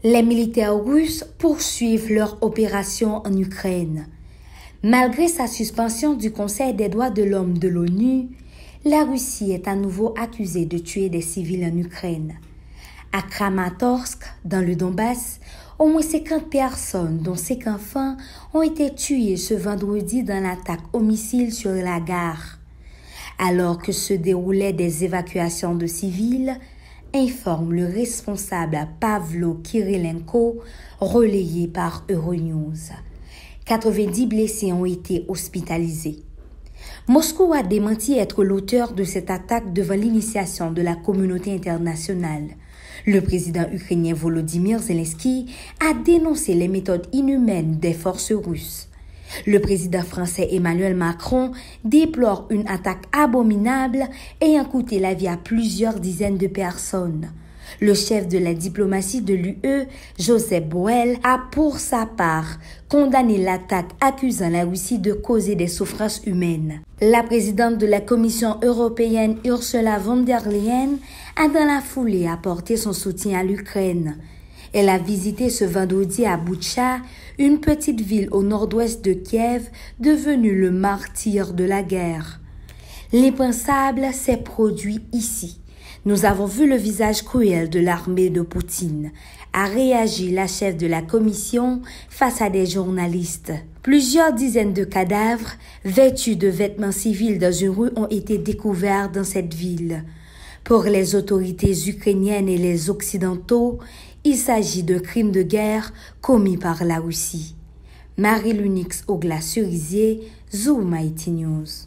Les militaires russes poursuivent leur opération en Ukraine. Malgré sa suspension du Conseil des droits de l'homme de l'ONU, la Russie est à nouveau accusée de tuer des civils en Ukraine. À Kramatorsk, dans le Donbass, au moins 50 personnes, dont 5 enfants, ont été tuées ce vendredi dans l'attaque au missile sur la gare. Alors que se déroulaient des évacuations de civils, informe le responsable Pavlo Kirilenko, relayé par Euronews. 90 blessés ont été hospitalisés. Moscou a démenti être l'auteur de cette attaque devant l'initiation de la communauté internationale. Le président ukrainien Volodymyr Zelensky a dénoncé les méthodes inhumaines des forces russes. Le président français Emmanuel Macron déplore une attaque abominable ayant coûté la vie à plusieurs dizaines de personnes. Le chef de la diplomatie de l'UE, Joseph Borrell, a pour sa part condamné l'attaque accusant la Russie de causer des souffrances humaines. La présidente de la Commission européenne, Ursula von der Leyen, a dans la foulée apporté son soutien à l'Ukraine. Elle a visité ce vendredi à Boutcha, une petite ville au nord-ouest de Kiev, devenue le martyr de la guerre. L'impensable s'est produit ici. Nous avons vu le visage cruel de l'armée de Poutine, a réagi la chef de la commission face à des journalistes. Plusieurs dizaines de cadavres, vêtus de vêtements civils dans une rue, ont été découverts dans cette ville. Pour les autorités ukrainiennes et les Occidentaux, il s'agit de crimes de guerre commis par la Russie. Marie-Lunix Ogla-Cerisier, Zoom IT News.